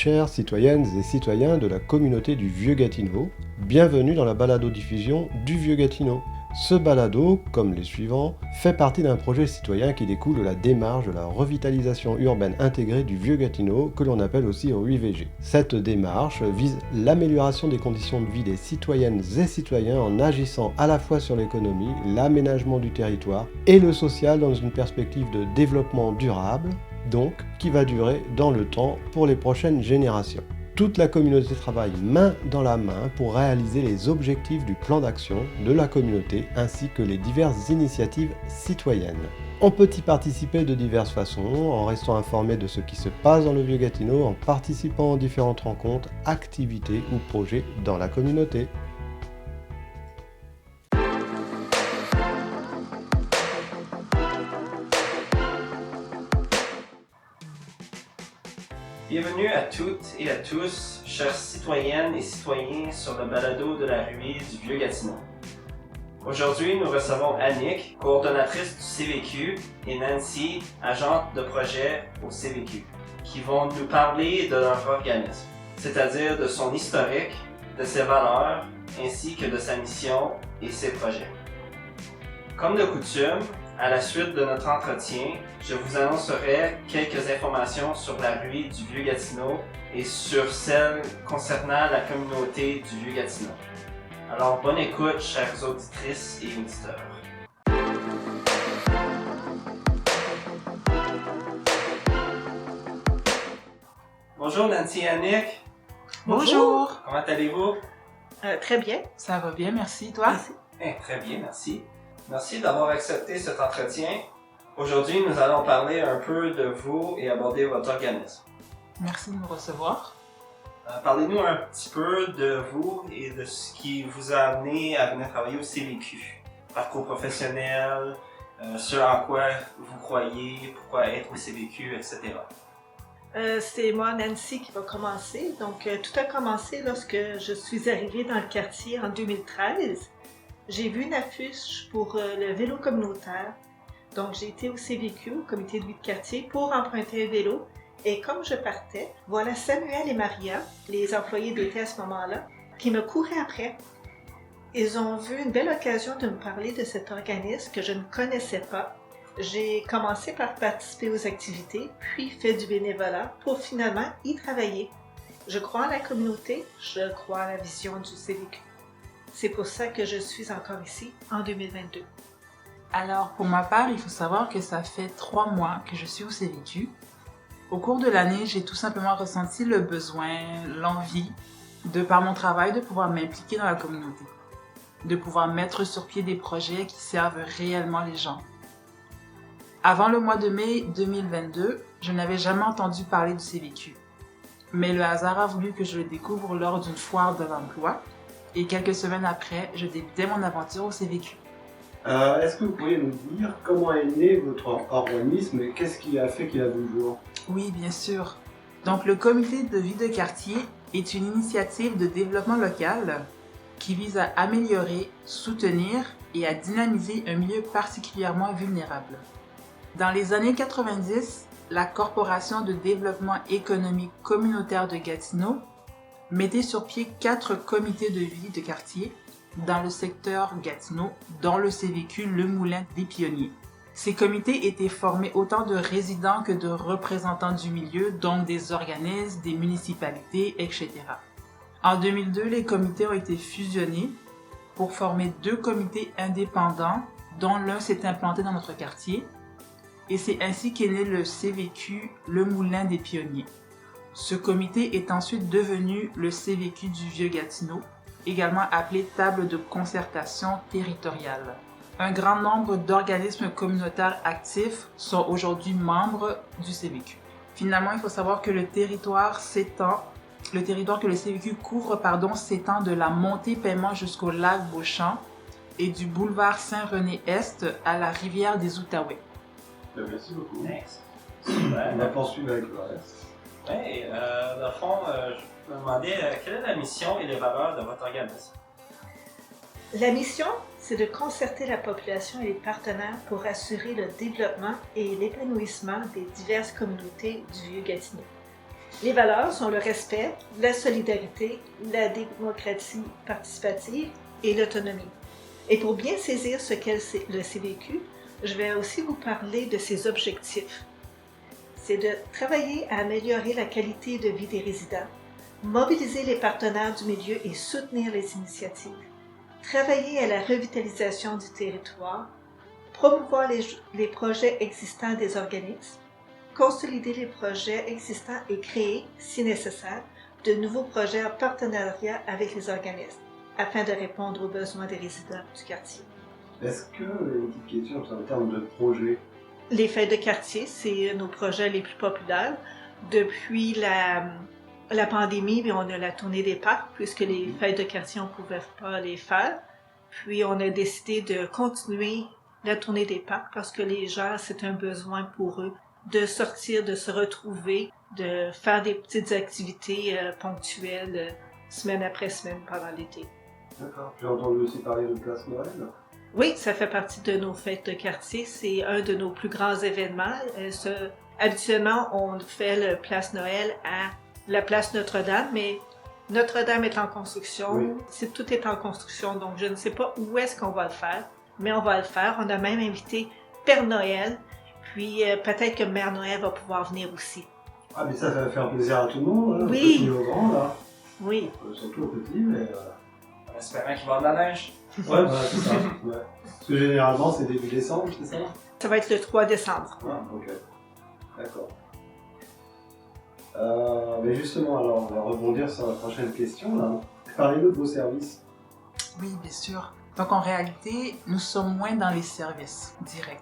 chères citoyennes et citoyens de la communauté du Vieux-Gatineau, bienvenue dans la balado-diffusion du Vieux-Gatineau. Ce balado, comme les suivants, fait partie d'un projet citoyen qui découle de la démarche de la revitalisation urbaine intégrée du Vieux-Gatineau, que l'on appelle aussi OUVG. Cette démarche vise l'amélioration des conditions de vie des citoyennes et citoyens en agissant à la fois sur l'économie, l'aménagement du territoire et le social dans une perspective de développement durable, donc qui va durer dans le temps pour les prochaines générations. Toute la communauté travaille main dans la main pour réaliser les objectifs du plan d'action de la communauté ainsi que les diverses initiatives citoyennes. On peut y participer de diverses façons, en restant informé de ce qui se passe dans le Vieux-Gatineau, en participant aux différentes rencontres, activités ou projets dans la communauté. Bienvenue à toutes et à tous, chères citoyennes et citoyens sur le balado de la ruée du Vieux-Gatineau. Aujourd'hui, nous recevons Annick, coordonnatrice du CVQ, et Nancy, agente de projet au CVQ, qui vont nous parler de leur organisme, c'est-à-dire de son historique, de ses valeurs, ainsi que de sa mission et ses projets. Comme de coutume, à la suite de notre entretien, je vous annoncerai quelques informations sur la ruée du Vieux-Gatineau et sur celle concernant la communauté du Vieux-Gatineau. Alors, bonne écoute, chères auditrices et auditeurs. Bonjour Nancy et Annick. Bonjour. Comment allez-vous? Très bien. Ça va bien, merci. Toi? Merci. Très bien, merci. Merci d'avoir accepté cet entretien. Aujourd'hui, nous allons parler un peu de vous et aborder votre organisme. Merci de nous recevoir. Parlez-nous un petit peu de vous et de ce qui vous a amené à venir travailler au CVQ. Parcours professionnel, ce en quoi vous croyez, pourquoi être au CVQ, etc. C'est moi, Nancy, qui va commencer. Donc, tout a commencé lorsque je suis arrivée dans le quartier en 2013. J'ai vu une affiche pour le vélo communautaire. Donc, j'ai été au CVQ, au comité de vie de quartier, pour emprunter un vélo. Et comme je partais, voilà Samuel et Maria, les employés d'été à ce moment-là, qui me couraient après. Ils ont vu une belle occasion de me parler de cet organisme que je ne connaissais pas. J'ai commencé par participer aux activités, puis fait du bénévolat pour finalement y travailler. Je crois en la communauté, je crois en la vision du CVQ. C'est pour ça que je suis encore ici en 2022. Alors, pour ma part, il faut savoir que ça fait 3 mois que je suis au CVQ. Au cours de l'année, j'ai tout simplement ressenti le besoin, l'envie, de par mon travail, de pouvoir m'impliquer dans la communauté, de pouvoir mettre sur pied des projets qui servent réellement les gens. Avant le mois de mai 2022, je n'avais jamais entendu parler du CVQ. Mais le hasard a voulu que je le découvre lors d'une foire de l'emploi, et quelques semaines après, je débutais mon aventure au CVQ. Est-ce que vous pourriez nous dire comment est né votre organisme et qu'est-ce qui a fait qu'il a vu le jour? Oui, bien sûr. Donc, le comité de vie de quartier est une initiative de développement local qui vise à améliorer, soutenir et à dynamiser un milieu particulièrement vulnérable. Dans les années 90, la Corporation de développement économique communautaire de Gatineau mettait sur pied 4 comités de vie de quartier dans le secteur Gatineau, dont le CVQ Le Moulin des Pionniers. Ces comités étaient formés autant de résidents que de représentants du milieu, donc des organismes, des municipalités, etc. En 2002, les comités ont été fusionnés pour former 2 comités indépendants, dont l'un s'est implanté dans notre quartier, et c'est ainsi qu'est né le CVQ Le Moulin des Pionniers. Ce comité est ensuite devenu le CVQ du Vieux-Gatineau, également appelé Table de concertation territoriale. Un grand nombre d'organismes communautaires actifs sont aujourd'hui membres du CVQ. Finalement, il faut savoir que le territoire que le CVQ couvre, s'étend de la montée Paiement jusqu'au lac Beauchamp et du boulevard Saint-René-Est à la rivière des Outaouais. Merci beaucoup. Next. On va poursuivre avec le reste. Oui, dans le fond, je me demandais quelle est la mission et les valeurs de votre organisme? La mission, c'est de concerter la population et les partenaires pour assurer le développement et l'épanouissement des diverses communautés du Vieux-Gatineau. Les valeurs sont le respect, la solidarité, la démocratie participative et l'autonomie. Et pour bien saisir ce qu'est le CVQ, je vais aussi vous parler de ses objectifs. C'est de travailler à améliorer la qualité de vie des résidents, mobiliser les partenaires du milieu et soutenir les initiatives, travailler à la revitalisation du territoire, promouvoir les projets existants des organismes, consolider les projets existants et créer, si nécessaire, de nouveaux projets en partenariat avec les organismes, afin de répondre aux besoins des résidents du quartier. Est-ce que, une petite question en termes de projet, Les fêtes de quartier, c'est nos projets les plus populaires. Depuis la pandémie, on a la tournée des parcs, puisque les fêtes de quartier, on ne pouvait pas les faire. Puis on a décidé de continuer la tournée des parcs parce que les gens, c'est un besoin pour eux de sortir, de se retrouver, de faire des petites activités ponctuelles semaine après semaine pendant l'été. D'accord. J'ai entendu aussi parler de Place Noël. Oui, ça fait partie de nos fêtes de quartier. C'est un de nos plus grands événements. Habituellement, on fait le Place Noël à la Place Notre-Dame, mais Notre-Dame est en construction. Oui. Tout est en construction, donc je ne sais pas où est-ce qu'on va le faire, mais on va le faire. On a même invité Père Noël, puis peut-être que Mère Noël va pouvoir venir aussi. Ah, mais ça va faire plaisir à tout le monde, hein, Oui. au petit et au grand, là. Oui. Surtout au petit, mais... En espérant qu'il va y avoir de la neige. Ouais, voilà, c'est ça. Ouais. Parce que généralement, c'est début décembre, c'est ça? Ça va être le 3 décembre. Ah, ok. D'accord. Mais justement, alors, on va rebondir sur la prochaine question, là. Parlez-nous de vos services. Oui, bien sûr. Donc en réalité, nous sommes moins dans les services directs.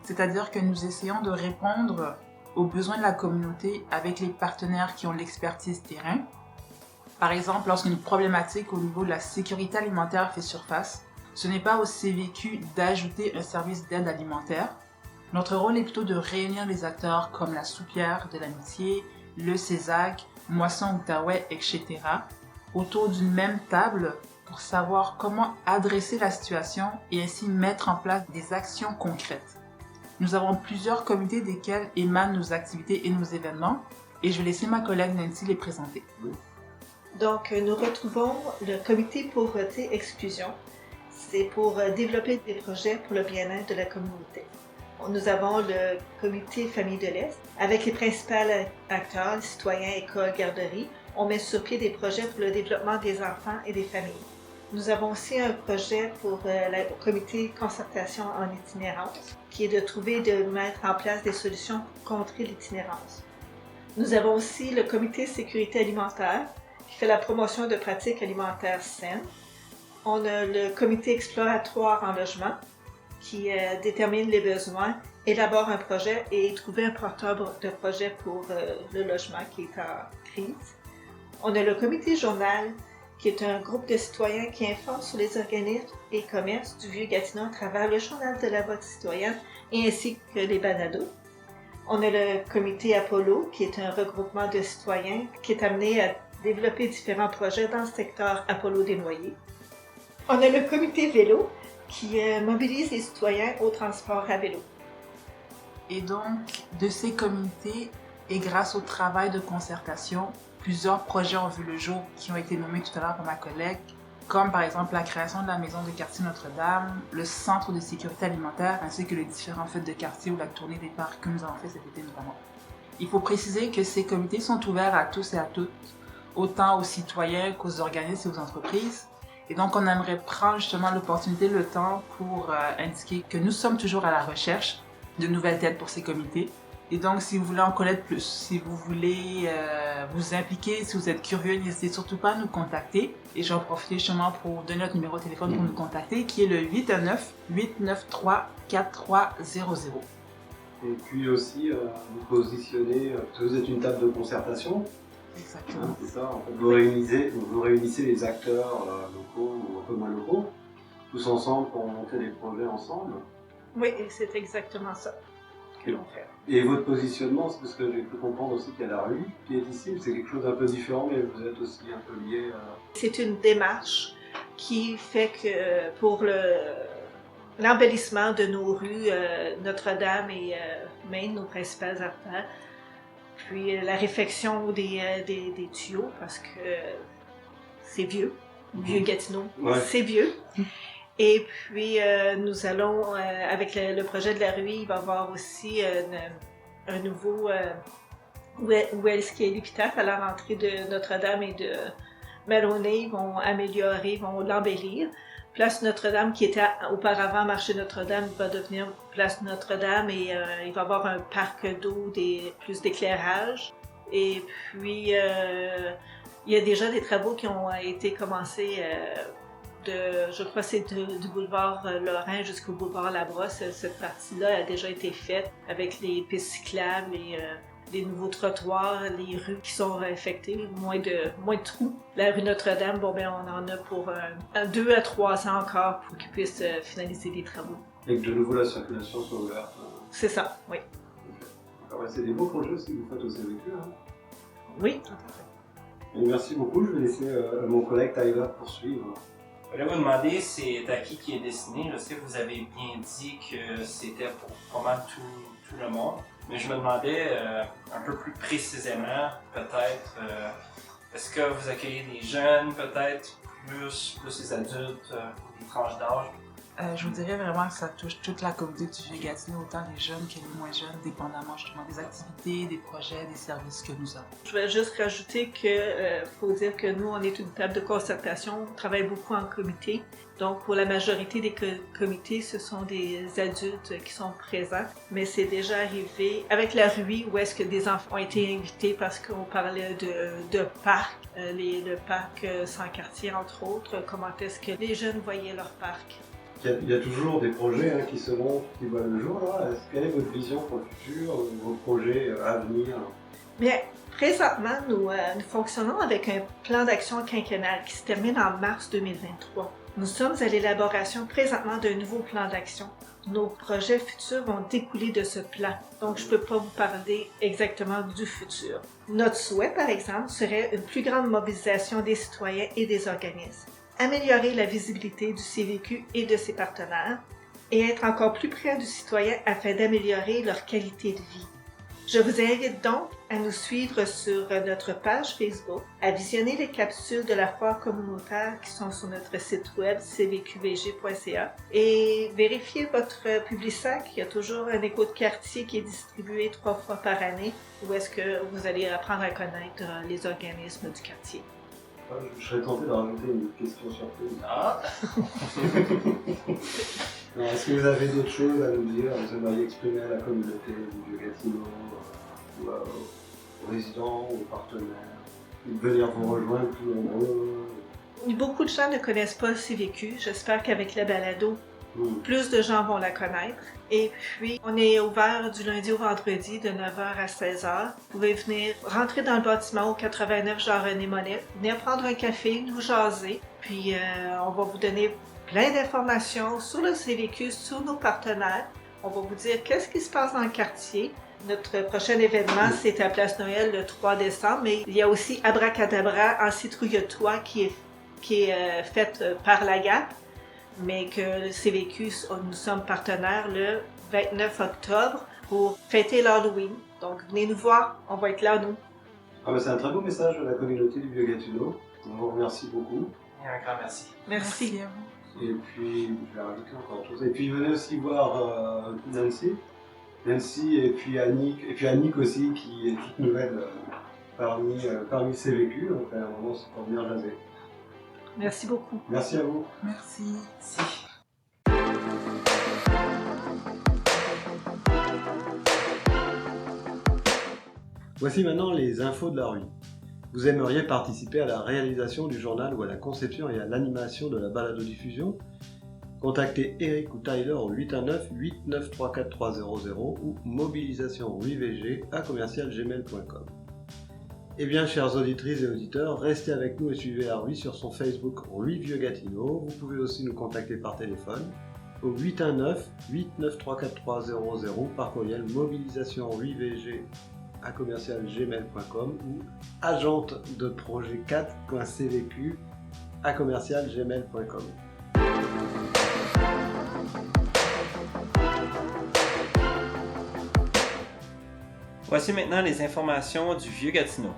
C'est-à-dire que nous essayons de répondre aux besoins de la communauté avec les partenaires qui ont l'expertise terrain. Par exemple, lorsqu'une problématique au niveau de la sécurité alimentaire fait surface, ce n'est pas au CVQ d'ajouter un service d'aide alimentaire. Notre rôle est plutôt de réunir les acteurs comme la Soupière de l'Amitié, le CESAC, Moisson Outaouais, etc. autour d'une même table pour savoir comment adresser la situation et ainsi mettre en place des actions concrètes. Nous avons plusieurs comités desquels émanent nos activités et nos événements et je vais laisser ma collègue Nancy les présenter. Donc, nous retrouvons le comité pauvreté-exclusion. C'est pour développer des projets pour le bien-être de la communauté. Nous avons le comité Famille de l'Est. Avec les principaux acteurs, citoyens, écoles, garderies, on met sur pied des projets pour le développement des enfants et des familles. Nous avons aussi un projet pour le comité concertation en itinérance, qui est de mettre en place des solutions pour contrer l'itinérance. Nous avons aussi le comité sécurité alimentaire, qui fait la promotion de pratiques alimentaires saines. On a le comité exploratoire en logement, qui détermine les besoins, élabore un projet et trouve un porteur de projet pour le logement qui est en crise. On a le comité journal, qui est un groupe de citoyens qui informe sur les organismes et commerces du Vieux-Gatineau à travers le journal de la vote citoyenne et ainsi que les balados. On a le comité Apollo, qui est un regroupement de citoyens qui est amené à développer différents projets dans le secteur Apollo des Noyers. On a le comité vélo, qui mobilise les citoyens au transport à vélo. Et donc, de ces comités, et grâce au travail de concertation, plusieurs projets ont vu le jour qui ont été nommés tout à l'heure par ma collègue, comme par exemple la création de la maison de quartier Notre-Dame, le centre de sécurité alimentaire, ainsi que les différents fêtes de quartier ou la tournée des parcs que nous avons fait cet été notamment. Il faut préciser que ces comités sont ouverts à tous et à toutes, autant aux citoyens qu'aux organismes et aux entreprises. Et donc, on aimerait prendre justement l'opportunité, le temps pour indiquer que nous sommes toujours à la recherche de nouvelles têtes pour ces comités. Et donc, si vous voulez en connaître plus, si vous voulez vous impliquer, si vous êtes curieux, n'hésitez surtout pas à nous contacter. Et j'en profite justement pour donner notre numéro de téléphone pour nous contacter, qui est le 819-893-4300. Et puis aussi, vous positionnez, parce que vous êtes une table de concertation. Exactement. C'est ça, en fait, vous réunissez les acteurs locaux ou un peu moins locaux, tous ensemble pour monter des projets ensemble. Oui, c'est exactement ça qu'ils vont faire. Et votre positionnement, c'est parce que j'ai pu comprendre aussi qu'il y a la rue qui est ici, c'est quelque chose d'un peu différent, mais vous êtes aussi un peu lié à... C'est une démarche qui fait que pour l'embellissement de nos rues, Notre-Dame et Maine, nos principales artères, puis la réfection des tuyaux, parce que c'est vieux. Vieux Gatineau, c'est vieux. Et puis, nous allons, avec le projet de la rue, il va y avoir aussi un nouveau où est-ce qu'il y a l'épitaphe à la rentrée de Notre-Dame et de Maloney. Ils vont améliorer, vont l'embellir. Place Notre-Dame, qui était auparavant Marché Notre-Dame, va devenir Place Notre-Dame et il va y avoir un parc d'eau, plus d'éclairage. Et puis, il y a déjà des travaux qui ont été commencés je crois que c'est du boulevard Lorrain jusqu'au boulevard Labrosse. Cette partie-là a déjà été faite avec les pistes cyclables, les nouveaux trottoirs, les rues qui sont affectées, moins de trous. La rue Notre-Dame, on en a pour 2 à 3 ans encore pour qu'ils puissent finaliser les travaux. Et que de nouveau la circulation soit ouverte. C'est ça, oui. Okay. C'est des beaux projets aussi que vous faites au CVQ. Hein. Oui, tout à fait. Et merci beaucoup, je vais laisser mon collègue Tyler poursuivre. Je voulais vous demander, c'est à qui est destiné. Je sais que vous avez bien dit que c'était pour pas mal tout le monde, mais je me demandais un peu plus précisément, peut-être, est-ce que vous accueillez des jeunes, peut-être, plus les adultes, des tranches d'âge? Je vous dirais vraiment que ça touche toute la communauté du Vieux-Gatineau, autant les jeunes que les moins jeunes, dépendamment justement des activités, des projets, des services que nous avons. Je vais juste rajouter que faut dire que nous, on est une table de concertation, on travaille beaucoup en comité. Donc, pour la majorité des comités, ce sont des adultes qui sont présents. Mais c'est déjà arrivé avec la RUI où est-ce que des enfants ont été invités parce qu'on parlait de parc, le parc sans quartier, entre autres. Comment est-ce que les jeunes voyaient leur parc? Il y a toujours des projets qui se montrent, qui voient le jour. Là. Quelle est votre vision pour le futur, vos projets à venir? Bien, présentement, nous fonctionnons avec un plan d'action quinquennal qui se termine en mars 2023. Nous sommes à l'élaboration présentement d'un nouveau plan d'action. Nos projets futurs vont découler de ce plan, donc je ne peux pas vous parler exactement du futur. Notre souhait, par exemple, serait une plus grande mobilisation des citoyens et des organismes, améliorer la visibilité du CVQ et de ses partenaires, et être encore plus près du citoyen afin d'améliorer leur qualité de vie. Je vous invite donc à nous suivre sur notre page Facebook, à visionner les capsules de la foire communautaire qui sont sur notre site web cvqvg.ca et vérifiez votre Publisac. Il y a toujours un écho de quartier qui est distribué 3 fois par année où est-ce que vous allez apprendre à connaître les organismes du quartier. Je serais tenté de rajouter une question surprise. Ah! Alors, est-ce que vous avez d'autres choses à nous dire? Vous aimeriez exprimer à la communauté du Vieux-Gatineau, ou aux résidents, aux partenaires, de venir vous rejoindre plus nombreux? Beaucoup de gens ne connaissent pas le CVQ. J'espère qu'avec la balado, plus de gens vont la connaître. Et puis, on est ouvert du lundi au vendredi de 9h à 16h. Vous pouvez venir rentrer dans le bâtiment au 89 Jean-René Monnet, venir prendre un café, nous jaser. Puis, on va vous donner plein d'informations sur le CVQ, sur nos partenaires. On va vous dire qu'est-ce qui se passe dans le quartier. Notre prochain événement, c'est à Place Noël le 3 décembre, mais il y a aussi Abracadabra en citrouille-toi qui est faite par la GAP, mais que le CVQ, nous sommes partenaires le 29 octobre pour fêter l'Halloween. Donc, venez nous voir, on va être là, nous. C'est un très beau message de la communauté du Vieux-Gatineau. On vous remercie beaucoup. Et un grand merci. Merci. à vous. Et puis, je vais rajouter encore autre chose. Et puis, venez aussi voir Nancy et puis Annick aussi, qui est toute nouvelle parmi le CVQ. Donc, à un moment, c'est pour venir jaser. Merci beaucoup. Merci à vous. Merci. Merci. Voici maintenant les infos de la rue. Vous aimeriez participer à la réalisation du journal ou à la conception et à l'animation de la balado-diffusion? Contactez Eric ou Tyler au 819-8934300 ou mobilisation-ruivg@commercialgmail.com. Eh bien, chères auditrices et auditeurs, restez avec nous et suivez la rue sur son Facebook Rue Vieux-Gatineau. Vous pouvez aussi nous contacter par téléphone au 819-8934300 ou par courriel mobilisation-ruivg@commercialgmail.com ou agente de projet 4.cvq@commercialgmail.com. Voici maintenant les informations du Vieux-Gatineau.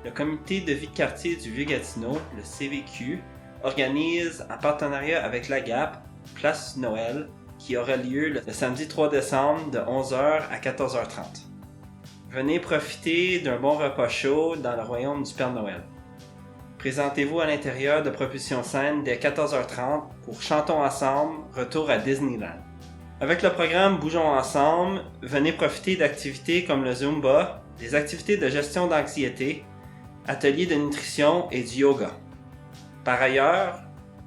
Le comité de vie de quartier du Vieux-Gatineau, le CVQ, organise en partenariat avec l'AGAP, Place Noël, qui aura lieu le samedi 3 décembre de 11h à 14h30. Venez profiter d'un bon repas chaud dans le royaume du Père Noël. Présentez-vous à l'intérieur de Propulsion Scène dès 14h30 pour Chantons Ensemble, retour à Disneyland. Avec le programme Bougeons Ensemble, venez profiter d'activités comme le Zumba, des activités de gestion d'anxiété, ateliers de nutrition et du yoga. Par ailleurs,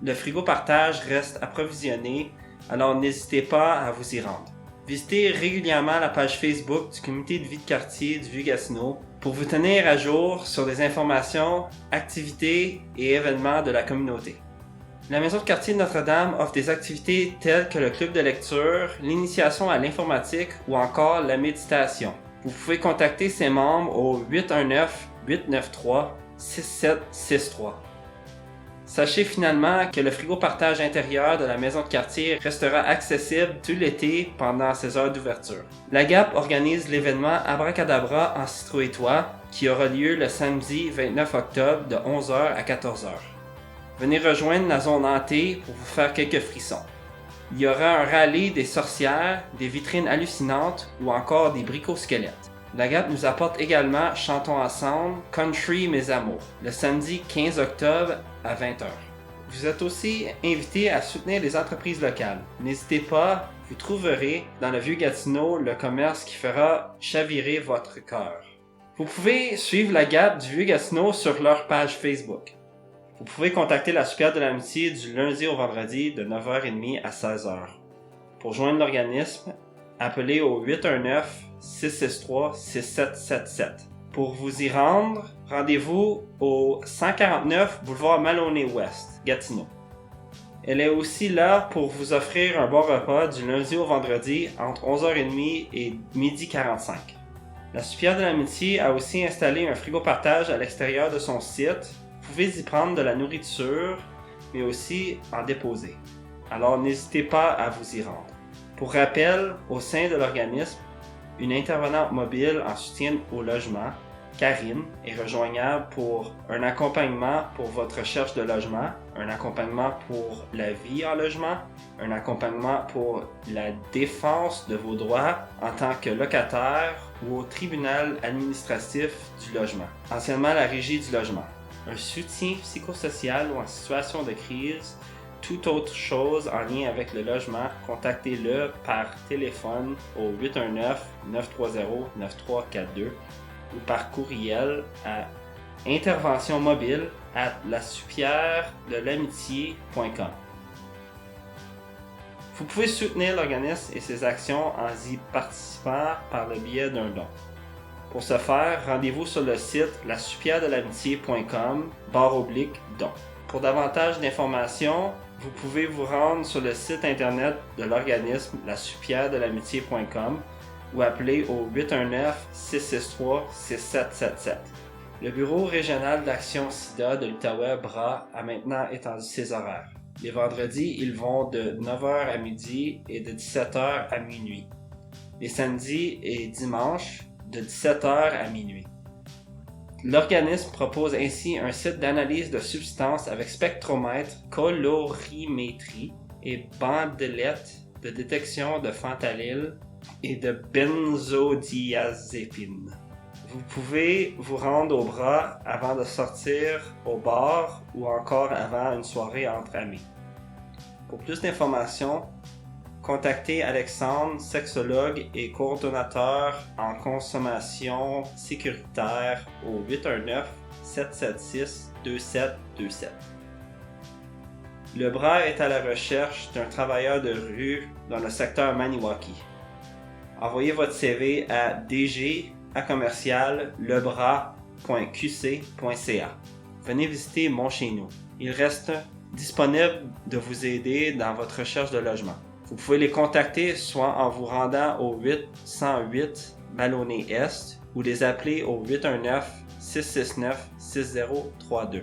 le frigo partage reste approvisionné, alors n'hésitez pas à vous y rendre. Visitez régulièrement la page Facebook du comité de vie de quartier du Vieux-Gatineau pour vous tenir à jour sur des informations, activités et événements de la communauté. La maison de quartier de Notre-Dame offre des activités telles que le club de lecture, l'initiation à l'informatique ou encore la méditation. Vous pouvez contacter ses membres au 819-893-6763. Sachez finalement que le frigo partage intérieur de la maison de quartier restera accessible tout l'été pendant ses heures d'ouverture. La GAP organise l'événement Abracadabra en citrouille toi qui aura lieu le samedi 29 octobre de 11h à 14h. Venez rejoindre la zone hantée pour vous faire quelques frissons. Il y aura un rallye des sorcières, des vitrines hallucinantes ou encore des bricots-squelettes. La GAP nous apporte également Chantons Ensemble, Country Mes Amours, le samedi 15 octobre à 20h. Vous êtes aussi invité à soutenir les entreprises locales. N'hésitez pas, vous trouverez dans le Vieux-Gatineau le commerce qui fera chavirer votre cœur. Vous pouvez suivre la GAP du Vieux-Gatineau sur leur page Facebook. Vous pouvez contacter la Supérieure de l'Amitié du lundi au vendredi de 9h30 à 16h. Pour joindre l'organisme, appelez au 819-663-6777. Pour vous y rendre, rendez-vous au 149 boulevard Maloney-Ouest, Gatineau. Elle est aussi là pour vous offrir un bon repas du lundi au vendredi entre 11h30 et 12h45. La Supérieure de l'Amitié a aussi installé un frigo partage à l'extérieur de son site. Vous pouvez y prendre de la nourriture, mais aussi en déposer. Alors n'hésitez pas à vous y rendre. Pour rappel, au sein de l'organisme, une intervenante mobile en soutien au logement, Karine, est rejoignable pour un accompagnement pour votre recherche de logement, un accompagnement pour la vie en logement, un accompagnement pour la défense de vos droits en tant que locataire ou au tribunal administratif du logement, anciennement la Régie du logement, un soutien psychosocial ou en situation de crise, toute autre chose en lien avec le logement, contactez-le par téléphone au 819-930-9342 ou par courriel à interventionmobile@lasupierredelamitié.com. Vous pouvez soutenir l'organisme et ses actions en y participant par le biais d'un don. Pour ce faire, rendez-vous sur le site lasupierredelamitié.com/don. Pour davantage d'informations, vous pouvez vous rendre sur le site internet de l'organisme lasupierredelamitié.com ou appeler au 819-663-6777. Le Bureau régional d'action SIDA de l'Outaouais BRA a maintenant étendu ses horaires. Les vendredis, ils vont de 9h à midi et de 17h à minuit. Les samedis et dimanches, de 17h à minuit. L'organisme propose ainsi un site d'analyse de substances avec spectromètre, colorimétrie et bandelette de détection de fentanyl et de benzodiazépine. Vous pouvez vous rendre au bras avant de sortir au bar ou encore avant une soirée entre amis. Pour plus d'informations, contactez Alexandre, sexologue et coordonnateur en consommation sécuritaire au 819-776-2727. Le bras est à la recherche d'un travailleur de rue dans le secteur Maniwaki. Envoyez votre CV à dg@lebras.qc.ca. Venez visiter Mon Chez Nous. Il reste disponible de vous aider dans votre recherche de logement. Vous pouvez les contacter soit en vous rendant au 808 Maloney-Est ou les appeler au 819-669-6032.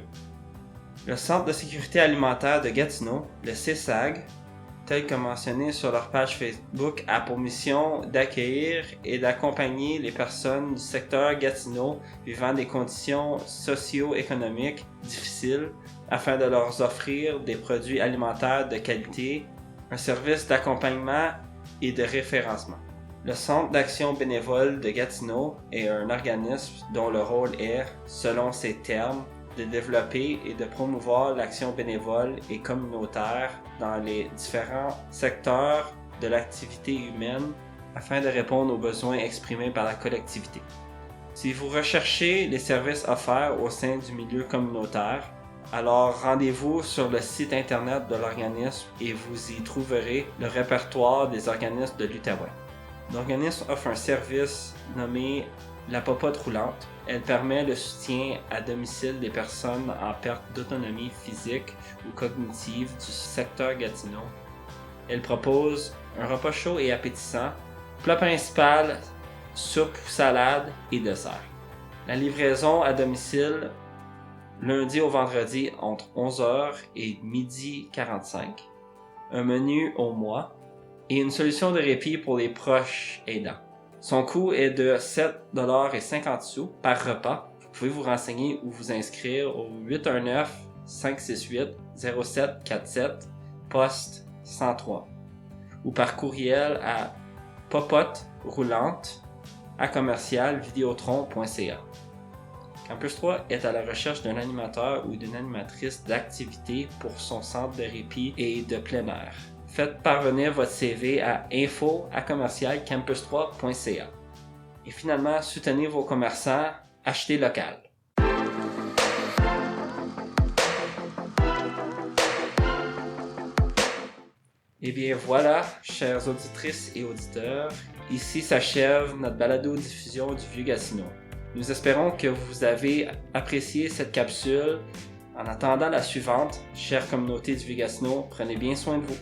Le Centre de sécurité alimentaire de Gatineau, le CSAG, tels que mentionnés sur leur page Facebook, a pour mission d'accueillir et d'accompagner les personnes du secteur Gatineau vivant des conditions socio-économiques difficiles afin de leur offrir des produits alimentaires de qualité, un service d'accompagnement et de référencement. Le Centre d'action bénévole de Gatineau est un organisme dont le rôle est, selon ses termes, de développer et de promouvoir l'action bénévole et communautaire dans les différents secteurs de l'activité humaine afin de répondre aux besoins exprimés par la collectivité. Si vous recherchez les services offerts au sein du milieu communautaire, alors rendez-vous sur le site internet de l'organisme et vous y trouverez le répertoire des organismes de l'Outaouais. L'organisme offre un service nommé la popote roulante. Elle permet le soutien à domicile des personnes en perte d'autonomie physique ou cognitive du secteur Gatineau. Elle propose un repas chaud et appétissant, plat principal, soupe, salade et dessert. La livraison à domicile lundi au vendredi entre 11h et 12h45. Un menu au mois et une solution de répit pour les proches aidants. Son coût est de 7,50$ par repas. Vous pouvez vous renseigner ou vous inscrire au 819-568-0747, poste 103, ou par courriel à popoteroulante@videotron.ca. Campus 3 est à la recherche d'un animateur ou d'une animatrice d'activité pour son centre de répit et de plein air. Faites parvenir votre CV à info@campus3.ca. Et finalement, soutenez vos commerçants, achetez local. Et bien voilà, chères auditrices et auditeurs, ici s'achève notre balado-diffusion du Vieux-Gatineau. Nous espérons que vous avez apprécié cette capsule. En attendant la suivante, chère communauté du Vieux-Gatineau, prenez bien soin de vous.